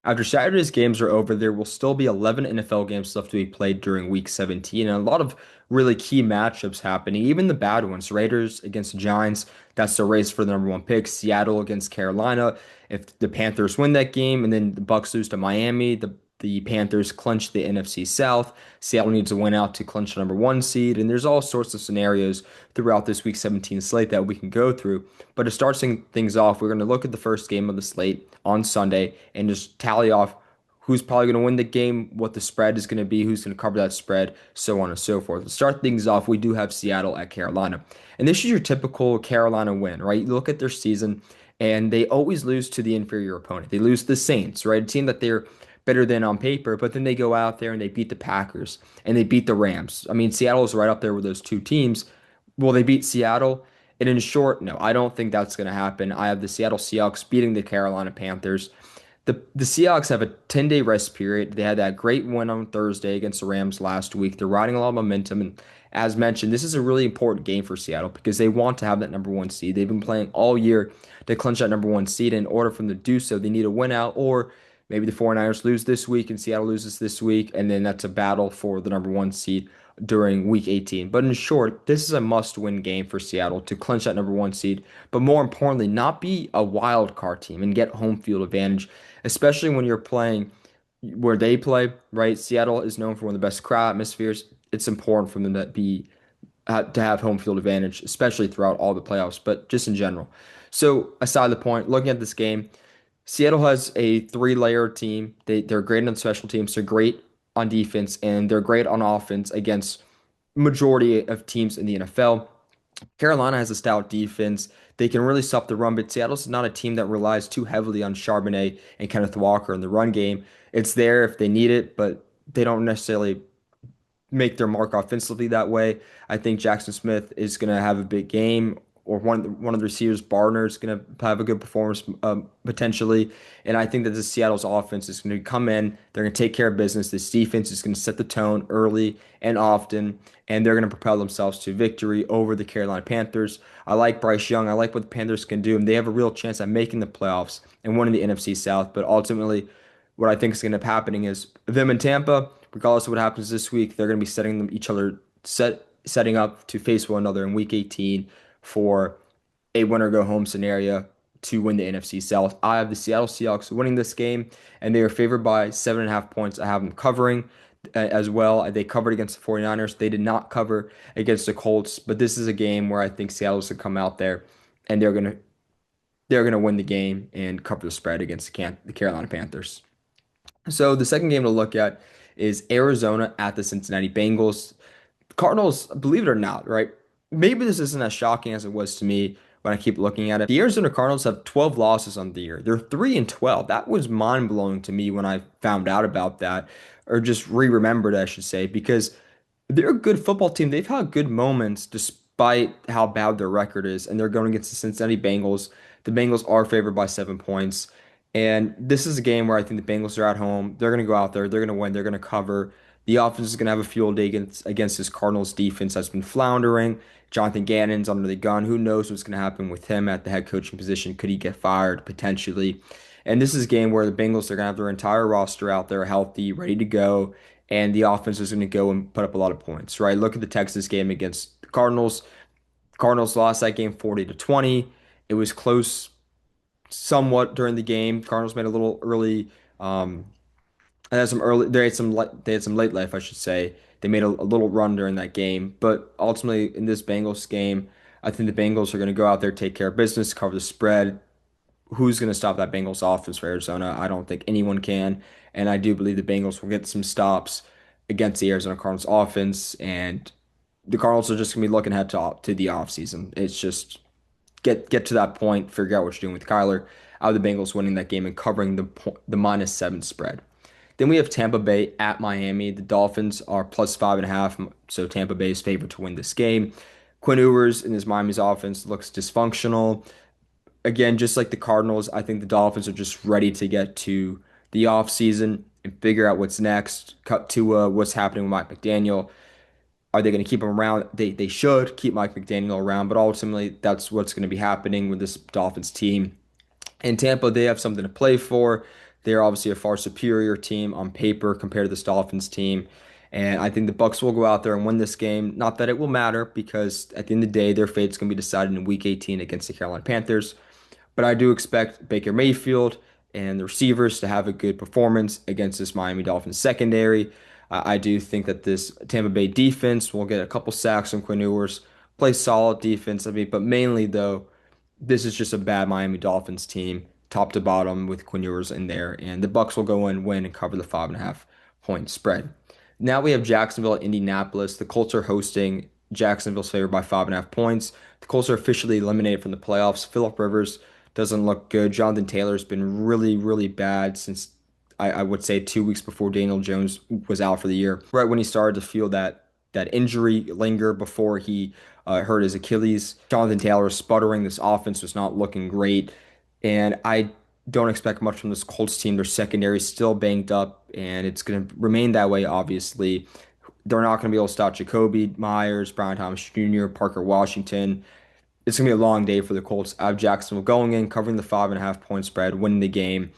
After Saturday's games are over, there will still be 11 NFL games left to be played during Week 17, and a lot of really key matchups happening, even the bad ones. Raiders against the Giants, that's the race for the number one pick. Seattle against Carolina. If the Panthers win that game, and then the Bucks lose to Miami, the Panthers clinch the NFC South. Seattle needs to win out to clinch the number one seed, and there's all sorts of scenarios throughout this Week 17 slate that we can go through. But to start things off, we're going to look at the first game of the slate on Sunday and just tally off who's probably going to win the game, what the spread is going to be, who's going to cover that spread, so on and so forth. To start things off, we do have Seattle at Carolina. And this is your typical Carolina win, right? You look at their season, and they always lose to the inferior opponent. They lose to the Saints, right? A team that they're better than on paper, but then they go out there and they beat the Packers and they beat the Rams. I mean, Seattle is right up there with those two teams. Will they beat Seattle? And in short, no, I don't think that's going to happen. I have the Seattle Seahawks beating the Carolina Panthers. The Seahawks have a 10-day rest period. They had that great win on Thursday against the Rams last week. They're riding a lot of momentum. And as mentioned, this is a really important game for Seattle because they want to have that number one seed. They've been playing all year to clinch that number one seed. In order for them to do so, they need a win out, or maybe the 49ers lose this week and Seattle loses this week. And then that's a battle for the number one seed during week 18. But in short, this is a must-win game for Seattle to clinch that number one seed, but more importantly, not be a wild card team and get home field advantage, especially when you're playing where they play, right? Seattle is known for one of the best crowd atmospheres. It's important for them to have home field advantage, especially throughout all the playoffs, but just in general. So aside the point, looking at this game, Seattle has a three-layer team. They're great on special teams. They're great on defense, and they're great on offense against majority of teams in the NFL. Carolina has a stout defense. They can really stop the run, but Seattle's not a team that relies too heavily on Charbonnet and Kenneth Walker in the run game. It's there if they need it, but they don't necessarily make their mark offensively that way. I think Jackson Smith is going to have a big game, or one of the receivers, Barner, is going to have a good performance potentially. And I think that the Seattle's offense is going to come in. They're going to take care of business. This defense is going to set the tone early and often, and they're going to propel themselves to victory over the Carolina Panthers. I like Bryce Young. I like what the Panthers can do, and they have a real chance at making the playoffs and winning the NFC South. But ultimately, what I think is going to end up happening is them in Tampa, regardless of what happens this week, they're going to be setting up to face one another in Week 18 for a winner go home scenario to win the NFC South. I have the Seattle Seahawks winning this game, and they are favored by 7.5 points. I have them covering as well. They covered against the 49ers. They did not cover against the Colts, but this is a game where I think Seattle's going to come out there and they're gonna win the game and cover the spread against the Carolina Panthers. So the second game to look at is Arizona at the Cincinnati Bengals. Cardinals, believe it or not, right? Maybe this isn't as shocking as it was to me when I keep looking at it. The Arizona Cardinals have 12 losses on the year. They're 3 and 12. That was mind-blowing to me when I found out about that, or just re-remembered, I should say, because they're a good football team. They've had good moments despite how bad their record is, and they're going against the Cincinnati Bengals. The Bengals are favored by 7 points. And this is a game where I think the Bengals are at home. They're going to go out there. They're going to win. They're going to cover. The offense is going to have a field day against this Cardinals defense that's been floundering. Jonathan Gannon's under the gun. Who knows what's going to happen with him at the head coaching position? Could he get fired potentially? And this is a game where the Bengals are going to have their entire roster out there healthy, ready to go, and the offense is going to go and put up a lot of points, right? Look at the Texas game against the Cardinals. Cardinals lost that game 40-20. It was close somewhat during the game. Cardinals made a little early. They had some early. They had some late life, I should say. They made a little run during that game, but ultimately in this Bengals game, I think the Bengals are going to go out there, take care of business, cover the spread. Who's going to stop that Bengals offense for Arizona? I don't think anyone can, and I do believe the Bengals will get some stops against the Arizona Cardinals offense, and the Cardinals are just going to be looking ahead to the offseason. It's just get to that point, figure out what you're doing with Kyler. Out of the Bengals winning that game and covering the -7 spread. Then we have Tampa Bay at Miami. The Dolphins are +5.5, so Tampa Bay is favored to win this game. Quinn Ewers in his Miami's offense looks dysfunctional. Again, just like the Cardinals, I think the Dolphins are just ready to get to the offseason and figure out what's next. Cut to what's happening with Mike McDaniel. Are they going to keep him around? They should keep Mike McDaniel around, but ultimately that's what's going to be happening with this Dolphins team. In Tampa, they have something to play for. They're obviously a far superior team on paper compared to this Dolphins team. And I think the Bucks will go out there and win this game. Not that it will matter because at the end of the day, their fate's going to be decided in Week 18 against the Carolina Panthers. But I do expect Baker Mayfield and the receivers to have a good performance against this Miami Dolphins secondary. I do think that this Tampa Bay defense will get a couple sacks from Quinn Ewers, play solid defense. I mean, but mainly though, this is just a bad Miami Dolphins team, top to bottom, with Quinn Ewers in there, and the Bucks will go in, win, and cover the 5.5 point spread. Now we have Jacksonville, Indianapolis. The Colts are hosting. Jacksonville's favored by 5.5 points. The Colts are officially eliminated from the playoffs. Philip Rivers doesn't look good. Jonathan Taylor's been really, really bad since I would say 2 weeks before Daniel Jones was out for the year. Right when he started to feel that injury linger before he hurt his Achilles. Jonathan Taylor was sputtering. This offense was not looking great, and I don't expect much from this Colts team. Their secondary is still banged up, and it's going to remain that way. Obviously, they're not going to be able to stop Jacoby Myers, Brian Thomas Jr., Parker Washington. It's going to be a long day for the Colts. I have Jacksonville going in, covering the 5.5 point spread, winning the game.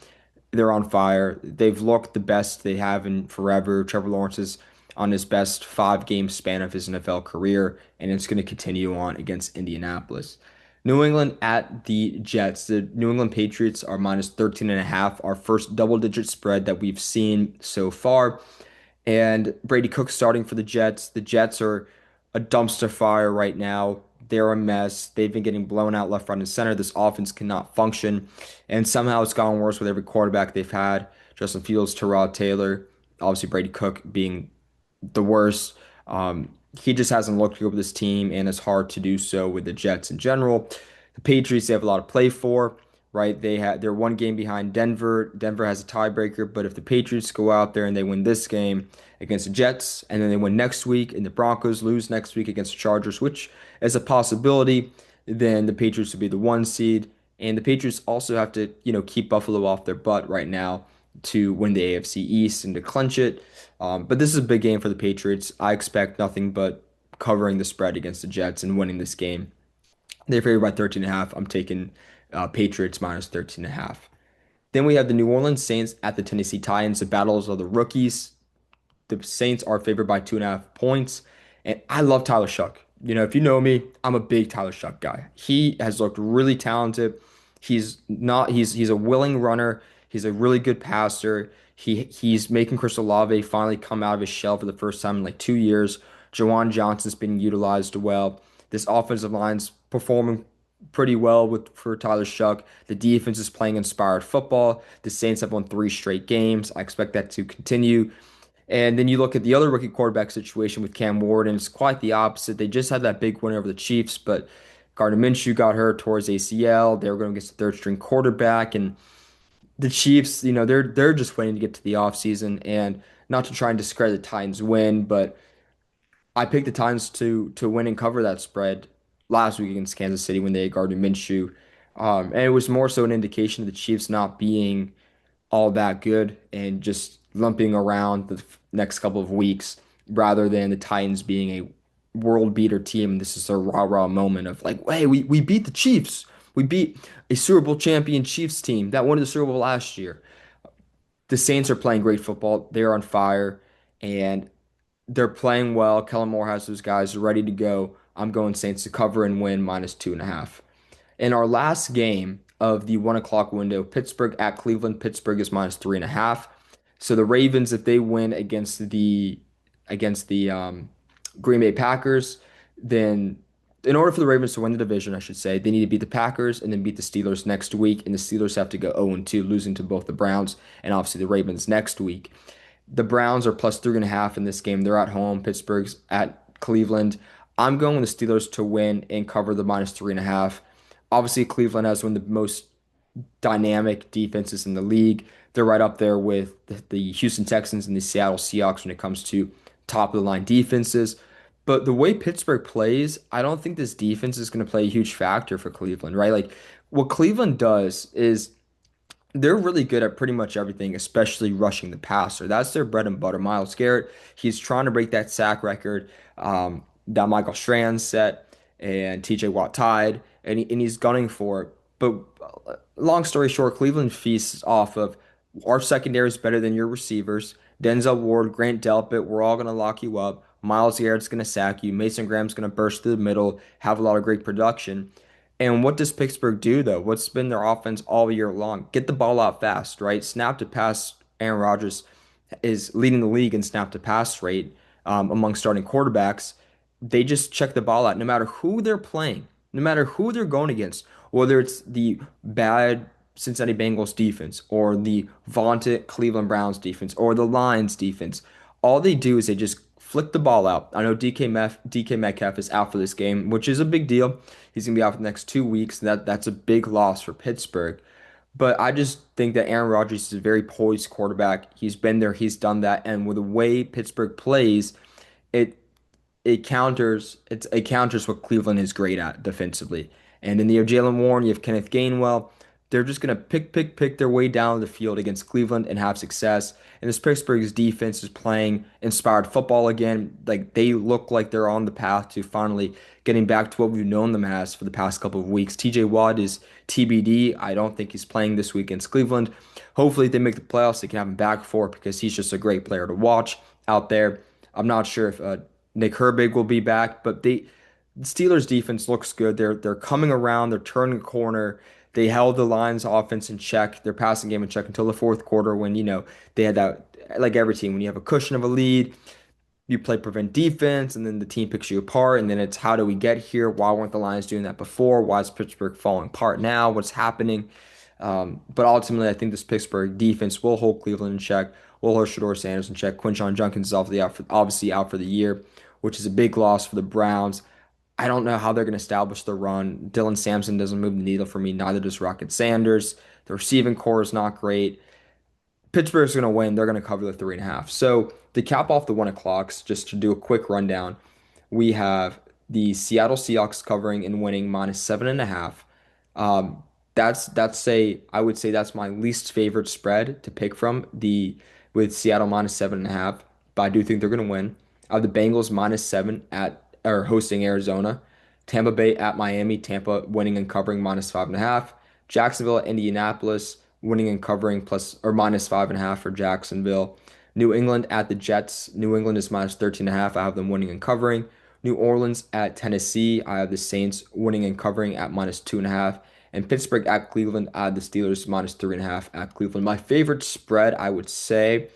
They're on fire. They've looked the best they have in forever. Trevor Lawrence is on his best 5 game span of his NFL career, and it's going to continue on against Indianapolis. New England at the Jets. The New England Patriots are minus 13.5, our first double-digit spread that we've seen so far. And Brady Cook starting for the Jets. The Jets are a dumpster fire right now. They're a mess. They've been getting blown out left, right, and center. This offense cannot function. And somehow it's gotten worse with every quarterback they've had. Justin Fields, Tyrod Taylor, obviously Brady Cook being the worst. He just hasn't looked good with this team, and it's hard to do so with the Jets in general. The Patriots, they have a lot to play for, right? They're 1 game behind Denver. Denver has a tiebreaker, but if the Patriots go out there and they win this game against the Jets, and then they win next week, and the Broncos lose next week against the Chargers, which is a possibility, then the Patriots would be the 1 seed. And the Patriots also have to, keep Buffalo off their butt right now to win the AFC East and to clinch it. But this is a big game for the Patriots. I expect nothing but covering the spread against the Jets and winning this game. They're favored by 13.5. I'm taking Patriots minus 13.5. Then we have the New Orleans Saints at the Tennessee Titans. The battles of the rookies. The Saints are favored by 2.5 points. And I love Tyler Shuck. If you know me, I'm a big Tyler Shuck guy. He has looked really talented. He's a willing runner. He's a really good passer. He's making Chris Olave finally come out of his shell for the first time in like 2 years. Jawan Johnson's been utilized well. This offensive line's performing pretty well for Tyler Shuck. The defense is playing inspired football. The Saints have won 3 straight games. I expect that to continue. And then you look at the other rookie quarterback situation with Cam Ward, and it's quite the opposite. They just had that big win over the Chiefs, but Gardner Minshew got hurt towards ACL. They were going against the third string quarterback, and the Chiefs, they're just waiting to get to the offseason. And not to try and discredit the Titans win, but I picked the Titans to win and cover that spread last week against Kansas City when they had Gardner Minshew. And it was more so an indication of the Chiefs not being all that good and just lumping around the next couple of weeks rather than the Titans being a world beater team. This is a rah-rah moment of like, hey, we beat the Chiefs. We beat a Super Bowl champion Chiefs team that won the Super Bowl last year. The Saints are playing great football. They're on fire and they're playing well. Kellen Moore has those guys ready to go. I'm going Saints to cover and win minus 2.5. In our last game of the 1 o'clock window, Pittsburgh at Cleveland. Pittsburgh is minus 3.5. So the Ravens, if they win against the Green Bay Packers, then in order for the Ravens to win the division, I should say, they need to beat the Packers and then beat the Steelers next week. And the Steelers have to go 0-2, losing to both the Browns and obviously the Ravens next week. The Browns are plus 3.5 in this game. They're at home. Pittsburgh's at Cleveland. I'm going with the Steelers to win and cover the minus 3.5. Obviously, Cleveland has one of the most dynamic defenses in the league. They're right up there with the Houston Texans and the Seattle Seahawks when it comes to top of the line defenses. But the way Pittsburgh plays, I don't think this defense is going to play a huge factor for Cleveland, right? Like what Cleveland does is they're really good at pretty much everything, especially rushing the passer. That's their bread and butter. Myles Garrett, he's trying to break that sack record that Michael Strahan set and TJ Watt tied, and he's gunning for it. But long story short, Cleveland feasts off of Our secondary is better than your receivers. Denzel Ward, Grant Delpit, we're all going to lock you up. Miles Garrett's going to sack you. Mason Graham's going to burst through the middle, have a lot of great production. And what does Pittsburgh do, though? What's been their offense all year long? Get the ball out fast, right? Snap to pass. Aaron Rodgers is leading the league in snap to pass rate among starting quarterbacks. They just check the ball out no matter who they're playing, no matter who they're going against, whether it's the bad Cincinnati Bengals defense or the vaunted Cleveland Browns defense or the Lions defense. All they do is they just flick the ball out. I know DK Metcalf is out for this game, which is a big deal. He's going to be out for the next 2 weeks. That's a big loss for Pittsburgh. But I just think that Aaron Rodgers is a very poised quarterback. He's been there, he's done that, and with the way Pittsburgh plays, it it counters what Cleveland is great at defensively. And then you have Jalen Warren, you have Kenneth Gainwell. They're just gonna pick their way down the field against Cleveland and have success. And this Pittsburgh's defense is playing inspired football again. Like they look like they're on the path to finally getting back to what we've known them as for the past couple of weeks. TJ Watt is TBD. I don't think he's playing this week against Cleveland. Hopefully, if they make the playoffs, they can have him back for it because he's just a great player to watch out there. I'm not sure if Nick Herbig will be back, but the Steelers defense looks good. They're coming around. They're turning a corner. They held the Lions offense in check, their passing game in check until the fourth quarter when, they had that, like every team, when you have a cushion of a lead, you play prevent defense, and then the team picks you apart, and then it's how do we get here? Why weren't the Lions doing that before? Why is Pittsburgh falling apart now? What's happening? But ultimately, I think this Pittsburgh defense will hold Cleveland in check, will hold Shedeur Sanders in check. Quinshon Judkins is obviously out for the year, which is a big loss for the Browns. I don't know how they're going to establish the run. Dylan Sampson doesn't move the needle for me. Neither does Rocket Sanders. The receiving core is not great. Pittsburgh's going to win. They're going to cover the 3.5. So to cap off the 1 o'clocks, just to do a quick rundown, we have the Seattle Seahawks covering and winning -7.5. Um, I would say that's my least favorite spread to pick from the with Seattle -7.5. But I do think they're going to win. I have the Bengals -7 at or hosting Arizona. Tampa Bay at Miami. Tampa winning and covering -5.5. Jacksonville at Indianapolis winning and covering plus or -5.5 for Jacksonville. New England at the Jets. New England is -13.5. I have them winning and covering. New Orleans at Tennessee. I have the Saints winning and covering at -2.5. And Pittsburgh at Cleveland. I have the Steelers -3.5 at Cleveland. My favorite spread, I would say,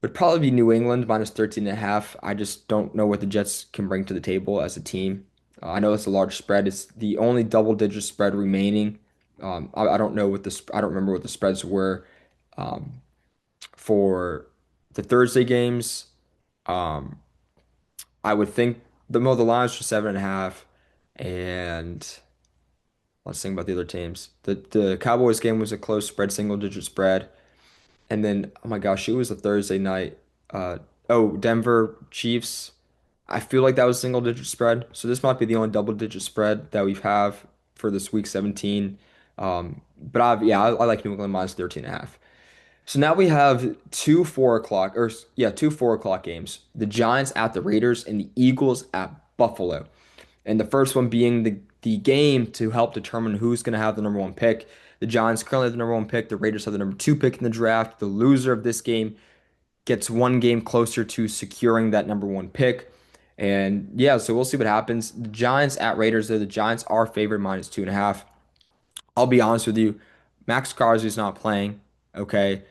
would probably be New England -13.5. I just don't know what the Jets can bring to the table as a team. I know it's a large spread. It's the only double-digit spread remaining. I don't know I don't remember what the spreads were um, for the Thursday games. Um, I would think the lines for 7.5, and let's think about the other teams. The Cowboys game was a close spread, single-digit spread. And then, oh my gosh, it was a Thursday night. Uh, Denver Chiefs. I feel like that was single digit spread. So this might be the only double digit spread that we have for this week 17. But I like New England -13.5. So now we have two 4 o'clock, or yeah, two 4 o'clock games. The Giants at the Raiders and the Eagles at Buffalo. And the first one being the game to help determine who's going to have the number one pick. The Giants currently have the number one pick. The Raiders have the number two pick in the draft. The loser of this game gets one game closer to securing that number one pick. And yeah, so we'll see what happens. The Giants at Raiders, though, the Giants are favored -2.5. I'll be honest with you, Max Crosby's not playing. Okay.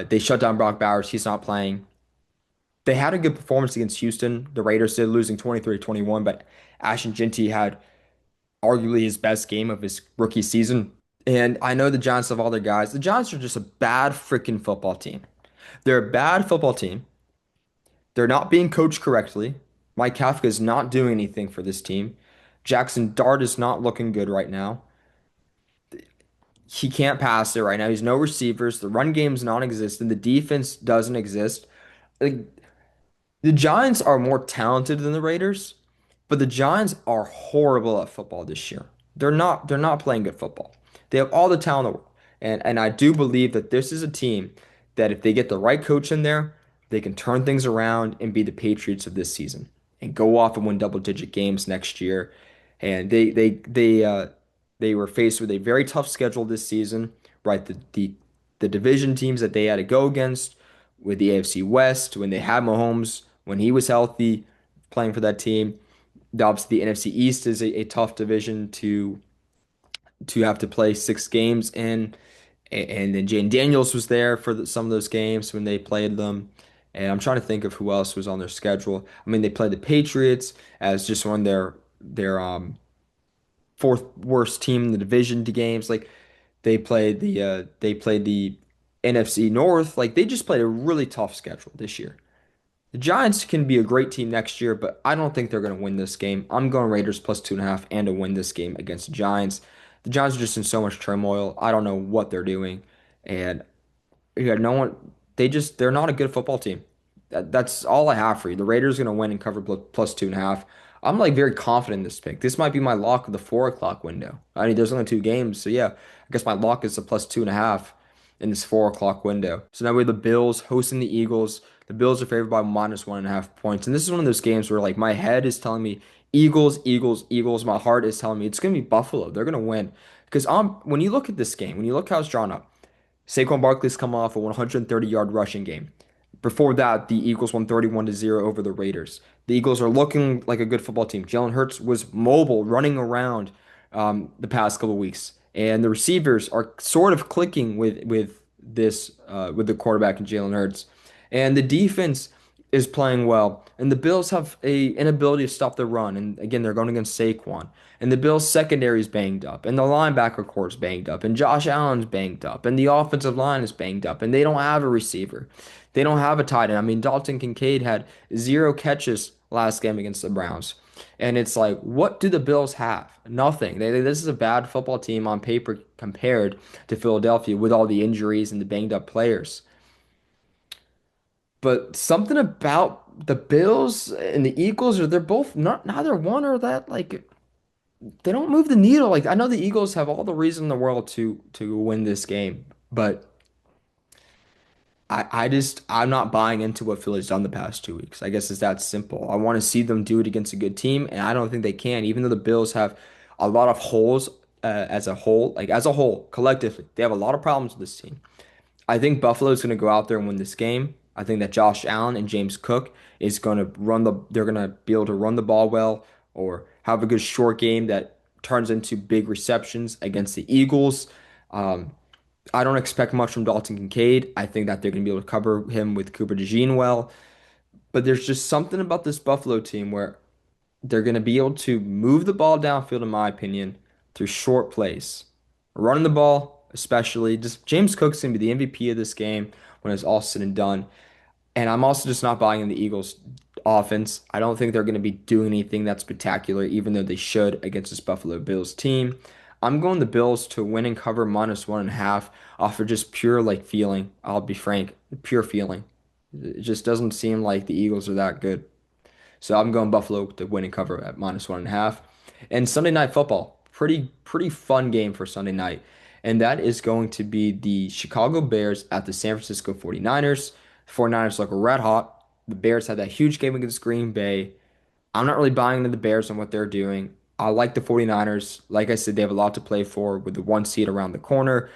They shut down Brock Bowers. He's not playing. They had a good performance against Houston. The Raiders did, losing 23-21, but Ashton Jeanty had arguably his best game of his rookie season. And I know the Giants have all their guys. The Giants are just a bad freaking football team. They're a bad football team. They're not being coached correctly. Mike Kafka is not doing anything for this team. Jackson Dart is not looking good right now. He can't pass it right now. He's no receivers. The run game's non-existent. The defense doesn't exist. Like, the Giants are more talented than the Raiders, but the Giants are horrible at football this year. They're not playing good football. They have all the talent in the world. And I do believe that this is a team that if they get the right coach in there, they can turn things around and be the Patriots of this season and go off and win double-digit games next year. And they were faced with a very tough schedule this season, right? The the division teams that they had to go against with the AFC West when they had Mahomes when he was healthy playing for that team. Obviously, the NFC East is a tough division to have to play 6 games in. And then Jane Daniels was there for some of those games when they played them. And I'm trying to think of who else was on their schedule. I mean, they played the Patriots as just one of their fourth worst team in the division to games. Like they played the NFC North. Like they just played a really tough schedule this year. The Giants can be a great team next year, but I don't think they're going to win this game. I'm going Raiders plus 2.5 and to win this game against the Giants. The Giants are just in so much turmoil. I don't know what they're doing. And yeah, no one, they're not a good football team. That's all I have for you. The Raiders are going to win and cover plus 2.5. I'm like very confident in this pick. This might be my lock of the 4 o'clock window. I mean, there's only 2 games. So yeah, I guess my lock is a plus 2.5 in this 4 o'clock window. So now we have the Bills hosting the Eagles. The Bills are favored by minus 1.5 points. And this is one of those games where like my head is telling me Eagles, Eagles, Eagles. My heart is telling me it's going to be Buffalo. They're going to win. Because when you look at this game, when you look how it's drawn up, Saquon Barkley's come off a 130-yard rushing game. Before that, the Eagles won 31-0 over the Raiders. The Eagles are looking like a good football team. Jalen Hurts was mobile, running around the past couple of weeks, and the receivers are sort of clicking with the quarterback and Jalen Hurts, and the defense is playing well. And the Bills have a inability to stop the run, and again, they're going against Saquon. And the Bills' secondary is banged up, and the linebacker core is banged up, and Josh Allen's banged up, and the offensive line is banged up, and they don't have a receiver. They don't have a tight end. I mean, Dalton Kincaid had 0 catches last game against the Browns. And it's like, what do the Bills have? Nothing. This is a bad football team on paper compared to Philadelphia with all the injuries and the banged up players. But something about the Bills and the Eagles, or they're both not neither one or that like they don't move the needle. Like I know the Eagles have all the reason in the world to win this game, but I'm not buying into what Philly's done the past 2 weeks. I guess it's that simple. I want to see them do it against a good team, and I don't think they can. Even though the Bills have a lot of holes as a whole, like as a whole, collectively, they have a lot of problems with this team. I think Buffalo's going to go out there and win this game. I think that Josh Allen and James Cook is going to they're going to be able to run the ball well or have a good short game that turns into big receptions against the Eagles. Um, I don't expect much from Dalton Kincaid. I think that they're going to be able to cover him with Cooper DeJean well. But there's just something about this Buffalo team where they're going to be able to move the ball downfield, in my opinion, through short plays. Running the ball, especially. Just James Cook's going to be the MVP of this game when it's all said and done. And I'm also just not buying in the Eagles' offense. I don't think they're going to be doing anything that's spectacular, even though they should against this Buffalo Bills team. I'm going the Bills to win and cover minus 1.5 off of just pure like feeling. I'll be frank, pure feeling. It just doesn't seem like the Eagles are that good. So I'm going Buffalo to win and cover at minus 1.5. And Sunday Night Football, pretty fun game for Sunday night. And that is going to be the Chicago Bears at the San Francisco 49ers. The 49ers look red hot. The Bears had that huge game against Green Bay. I'm not really buying into the Bears on what they're doing. I like the 49ers. Like I said, they have a lot to play for with the 1 seed around the corner.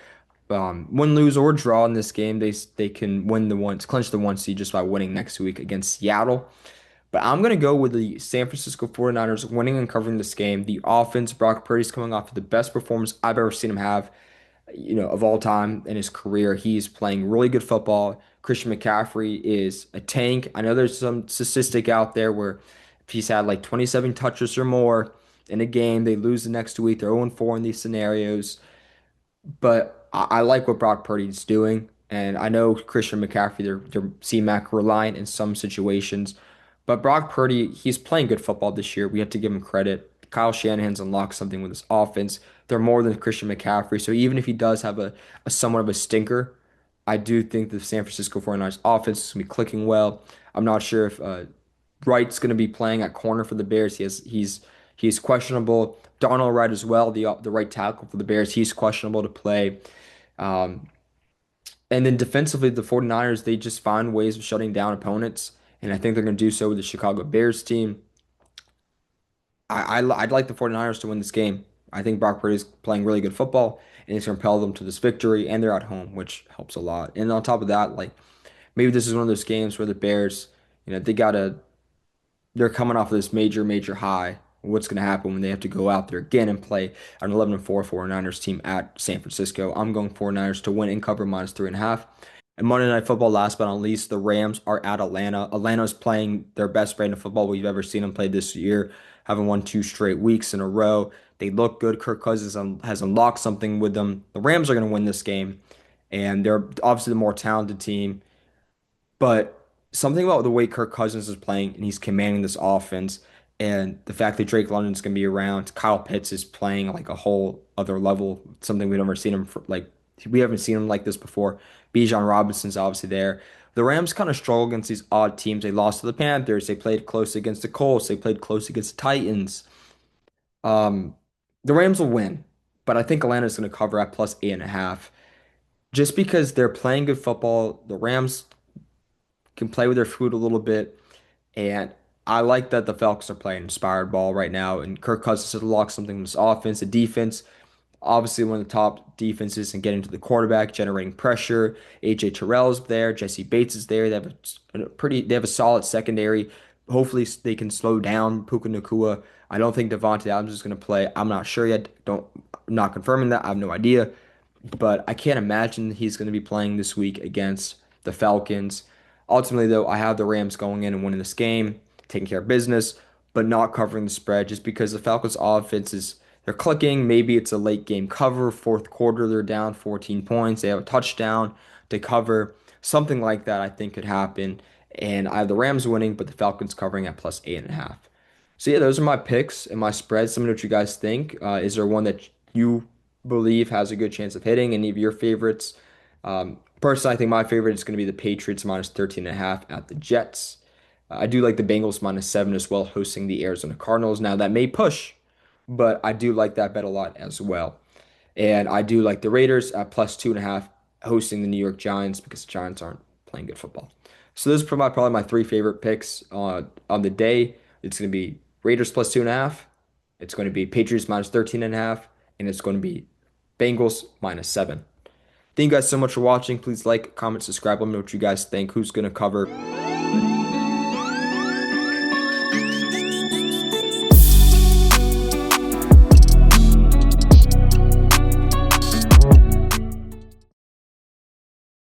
Win, lose, or draw in this game, they can clinch the 1 seed just by winning next week against Seattle. But I'm going to go with the San Francisco 49ers winning and covering this game. The offense, Brock Purdy's coming off of the best performance I've ever seen him have, of all time in his career. He's playing really good football. Christian McCaffrey is a tank. I know there's some statistic out there where if he's had like 27 touches or more in a game, they lose the next week. They're 0-4 in these scenarios. But I like what Brock Purdy's doing. And I know Christian McCaffrey, they're C-Mac reliant in some situations. But Brock Purdy, he's playing good football this year. We have to give him credit. Kyle Shanahan's unlocked something with his offense. They're more than Christian McCaffrey. So even if he does have a somewhat of a stinker, I do think the San Francisco 49ers offense is going to be clicking well. I'm not sure if Wright's going to be playing at corner for the Bears. He's questionable. Darnell Wright as well, the right tackle for the Bears. He's questionable to play. Um, and then defensively, the 49ers, they just find ways of shutting down opponents. And I think they're going to do so with the Chicago Bears team. I'd like the 49ers to win this game. I think Brock Purdy's playing really good football, and he's going to propel them to this victory, and they're at home, which helps a lot. And on top of that, like maybe this is one of those games where the Bears, they're coming off of this major, major high. What's going to happen when they have to go out there again and play an 11-4 49ers team at San Francisco? I'm going 49ers to win and cover -3.5. And Monday Night Football, last but not least, the Rams are at Atlanta. Atlanta's playing their best brand of football we've ever seen them play this year, having won 2 straight weeks in a row. They look good. Kirk Cousins has unlocked something with them. The Rams are going to win this game, and they're obviously the more talented team. But something about the way Kirk Cousins is playing and he's commanding this offense and the fact that Drake London's going to be around, Kyle Pitts is playing like a whole other level, something we've never seen him for, like we haven't seen him like this before. Bijan Robinson's obviously there. The Rams kind of struggle against these odd teams. They lost to the Panthers. They played close against the Colts. They played close against the Titans. Um, the Rams will win, but I think Atlanta's going to cover at +8.5. Just because they're playing good football, the Rams can play with their food a little bit. And I like that the Falcons are playing inspired ball right now. And Kirk Cousins has unlocked something in this offense. The defense, obviously one of the top defenses and getting to the quarterback, generating pressure. AJ Terrell's there. Jesse Bates is there. They have a solid secondary. Hopefully they can slow down Puka Nacua. I don't think Devontae Adams is going to play. I'm not sure yet. I'm not confirming that. I have no idea. But I can't imagine he's going to be playing this week against the Falcons. Ultimately, though, I have the Rams going in and winning this game, taking care of business, but not covering the spread just because the Falcons' offense is they're clicking. Maybe it's a late game cover, fourth quarter, they're down 14 points. They have a touchdown to cover. Something like that, I think, could happen. And I have the Rams winning, but the Falcons covering at +8.5. So yeah, those are my picks and my spreads. Let me know what you guys think. Is there one that you believe has a good chance of hitting? Any of your favorites? Personally, I think my favorite is going to be the Patriots -13.5 at the Jets. I do like the Bengals -7 as well, hosting the Arizona Cardinals. Now that may push, but I do like that bet a lot as well. And I do like the Raiders at +2.5, hosting the New York Giants because the Giants aren't playing good football. So those are probably my three favorite picks on the day. It's going to be Raiders +2.5. It's going to be Patriots -13.5, and it's going to be Bengals -7. Thank you guys so much for watching. Please like, comment, subscribe. Let me know what you guys think. Who's going to cover?